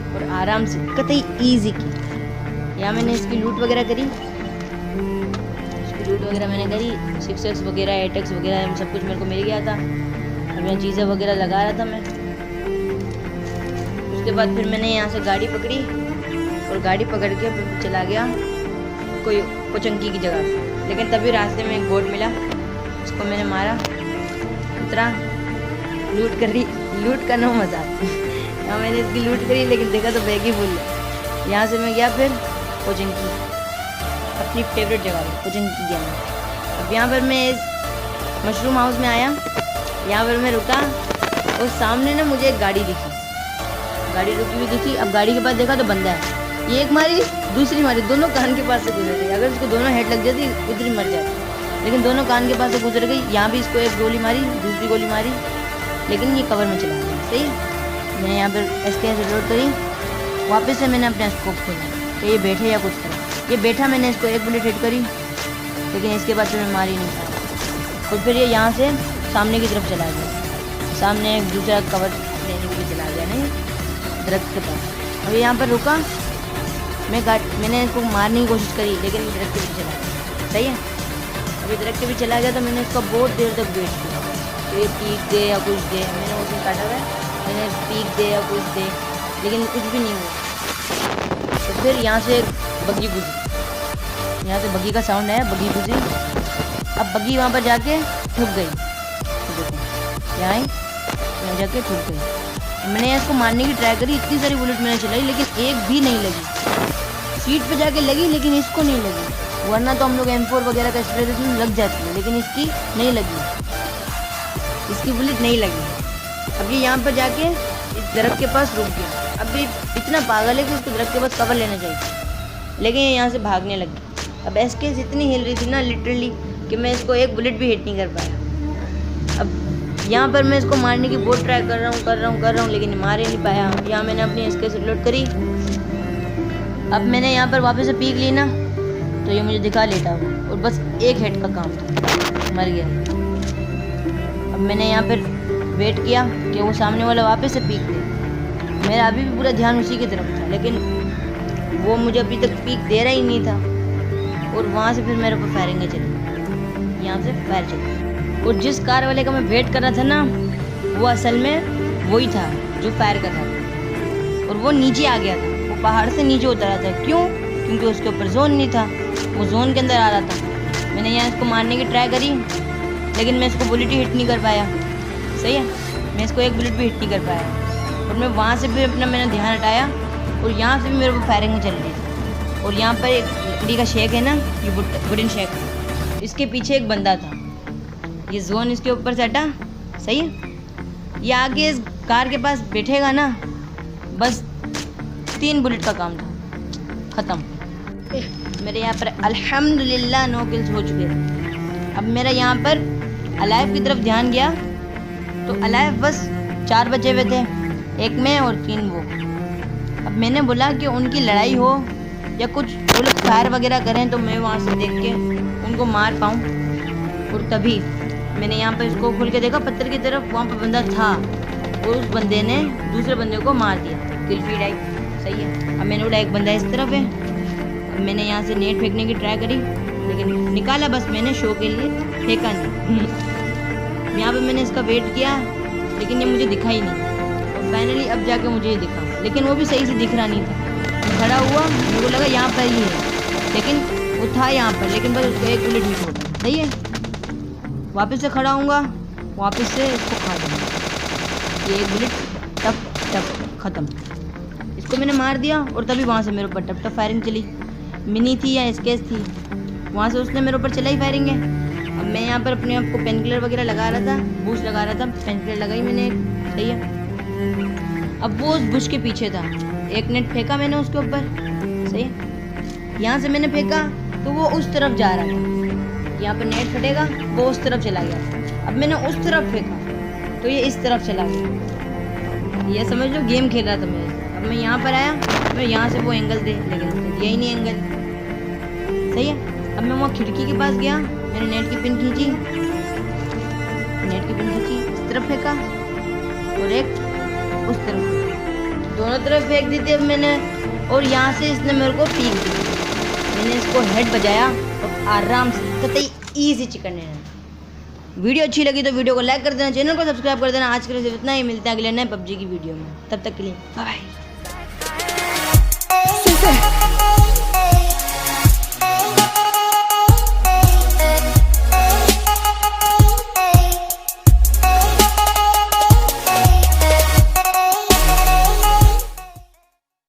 और आराम से कतई ईजी की। यहाँ मैंने इसकी लूट वगैरह करी, लूट वगैरह मैंने करी, 6x वगैरह 8x वगैरह सब कुछ मेरे को मिल गया था। अब यहाँ चीज़ें वगैरह लगा रहा था मैं। उसके बाद फिर मैंने यहाँ से गाड़ी पकड़ी और गाड़ी पकड़ के फिर चला गया कोई कोचंकी की जगह। लेकिन तभी रास्ते में एक बोट मिला, उसको मैंने मारा, उतरा, लूट करी। लूट का नो मज़ा। यहाँ मैंने इसकी लूट करी, लेकिन देखा तो बैग ही भूल गया। यहाँ से मैं गया फिर कोचंकी, अपनी फेवरेट जगह पर कोचंकी गया मैं। अब यहाँ पर मैं इस मशरूम हाउस में आया, यहाँ पर मैं रुका और सामने ना मुझे एक गाड़ी दिखी, गाड़ी रुकी हुई दिखी। अब गाड़ी के पास देखा तो बंदा है, ये एक मारी दूसरी मारी, दोनों कान के पास से गुजर गई। अगर उसको दोनों हेड लग जाती उतनी मर जाती, लेकिन दोनों कान के पास से गुजर गई। यहाँ भी इसको एक गोली मारी, दूसरी गोली मारी, लेकिन ये कवर में चला गया। सही है। मैंने यहाँ पर SKS रिलोड करी, वापस से मैंने अपना स्कोप खोला कि ये बैठे या कुछ करे। ये बैठा, मैंने इसको एक बुलेट हिट करी, लेकिन इसके बाद फिर मैं मार ही नहीं पाया। और फिर ये यहाँ से सामने की तरफ चला गया, सामने एक दूसरा कवर लेने के लिए चला गया, नहीं दरख्त के पास। अब यहाँ पर रुका, मैंने इसको मारने की कोशिश करी, लेकिन ये दरख्त के पीछे चला गया। सही है। अभी दरख्त के पीछे चला गया तो मैंने इसका बहुत देर तक वेट किया, तो ये पीक दे या कुछ दे। मैंने उसमें काटा हुआ है, मैंने पीक दे या कुछ दे, लेकिन कुछ भी नहीं हुआ। तो फिर यहाँ से बग्गी गुजरी, यहाँ से बग्गी का साउंड आया, बग्गी गुजरी। अब बग्गी वहाँ पर जाके ठुक गई, यहाँ जाके ठुक गई। मैंने इसको मारने की ट्राई करी, इतनी सारी बुलेट मैंने चलाई, लेकिन एक भी नहीं लगी। सीट पे जाके लगी, लेकिन इसको नहीं लगी। वरना तो हम लोग M4 वगैरह का स्प्रे देते लग जाती है, लेकिन इसकी नहीं लगी, इसकी बुलेट नहीं लगी। अब ये यहाँ पर जाके इस दरख्त के पास रुक गया। अब ये इतना पागल है कि उसको दरख्त के पास कवर लेना चाहिए, लेकिन ये यहाँ से भागने लगी। अब SKS इतनी हिल रही थी ना लिटरली, कि मैं इसको एक बुलेट भी हिट नहीं कर पाया। अब यहाँ पर मैं इसको मारने की बहुत ट्राई कर रहा हूँ, लेकिन मार ही नहीं पाया। यहाँ मैंने अपनी SKS रिलोड करी। अब मैंने यहाँ पर वापस से पीक ली ना, तो ये मुझे दिखा लेता हुआ, और बस एक हेड का काम था, मर गया। अब मैंने यहाँ पर वेट किया कि वो सामने वाला वापस से पीक दे। मेरा अभी भी पूरा ध्यान उसी की तरफ था, लेकिन वो मुझे अभी तक पीक दे रहा ही नहीं था। और वहाँ से फिर मेरे को फायरिंग चली, यहाँ से फायर चली। और जिस कार वाले का मैं वेट कर रहा था ना, वो असल में वही था जो फायर कर रहा था, और वो नीचे आ गया था, वो पहाड़ से नीचे उतरा था। क्यों? क्योंकि उसके ऊपर जोन नहीं था, वो जोन के अंदर आ रहा था। मैंने यहाँ इसको मारने की ट्राई करी, लेकिन मैं इसको बुलेट ही हिट नहीं कर पाया। सही है। मैं इसको एक बुलेट भी हिट नहीं कर पाया। और मैं वहाँ से भी अपना मैंने ध्यान हटाया, और यहाँ से भी मेरे को फायरिंग में चल रही थी। और यहाँ पर एक लकड़ी का शेक है ना, ये वुडन शेक, इसके पीछे एक बंदा था। ये जोन इसके ऊपर से हटा। सही है। ये आगे इस कार के पास बैठेगा ना, बस 3 बुलेट का काम था, ख़त्म। मेरे यहाँ पर अल्हम्दुलिल्लाह 9 किल्स हो चुके थे। अब मेरा यहाँ पर अलाइव की तरफ ध्यान गया, तो अलाइव बस 4 बचे हुए थे, एक मैं और 3 वो। अब मैंने बोला कि उनकी लड़ाई हो या कुछ वो लोग फायर वगैरह करें, तो मैं वहाँ से देख के उनको मार पाऊँ। और तभी मैंने यहाँ पर इसको खोल के देखा, पत्थर की तरफ वहाँ पर बंदा था, और उस बंदे ने दूसरे बंदे को मार दिया, किल फीड आई। सही है। अब मैंने बोला एक बंदा इस तरफ है। अब मैंने यहाँ से नेट फेंकने की ट्राई करी, लेकिन निकाला बस मैंने, शो के लिए, फेंका नहीं। यहाँ पे मैंने इसका वेट किया, लेकिन ये मुझे दिखा ही नहीं। और फाइनली अब जाके मुझे ये दिखा, लेकिन वो भी सही से दिख रहा नहीं था। खड़ा हुआ, मेरे को लगा यहाँ पर ही है, लेकिन वो था यहाँ पर, लेकिन बस उसको एक बुलेट हिट हो गया। सही है। वापस से खड़ा हूँगा, वापस से इसको खा दूँगा। ये एक बुलेट टप टप ख़त्म। इसको मैंने मार दिया, और तभी वहाँ से मेरे ऊपर टप टप फायरिंग चली। मिनी थी या SKS थी, वहाँ से उसने मेरे ऊपर चलाई फायरिंग है। अब मैं यहाँ पर अपने आप को पेन किलर वगैरह लगा रहा था, बूस्ट लगा रहा था, पेन किलर लगाई मैंने एक। सही है। अब वो उस बुश के पीछे था, एक नेट फेंका मैंने उसके ऊपर। सही है। यहाँ से मैंने फेंका तो वो उस तरफ जा रहा था, यहाँ पर नेट फटेगा, वो उस तरफ चला गया। अब मैंने उस तरफ फेंका तो ये इस तरफ चला गया। ये समझ लो गेम खेल रहा था मैं। अब मैं यहाँ पर आया, मैं यहाँ से वो एंगल दे, लेकिन दिया ही नहीं एंगल। सही है। अब मैं वहाँ खिड़की के पास गया, मैंने नेट की पिन खींची, इस तरफ फेंका और एक उस तरफ। दोनों तरफ फेंक दी थी अब मैंने, और यहाँ से इसने मेरे को पीक दी। मैंने इसको हेड बजाया और आराम से कतई ईजी चिकन डिनर। वीडियो अच्छी लगी तो वीडियो को लाइक कर देना, चैनल को सब्सक्राइब कर देना। आज के लिए सिर्फ इतना ही, मिलते हैं अगले नए PUBG की वीडियो में, तब तक के लिए बाय।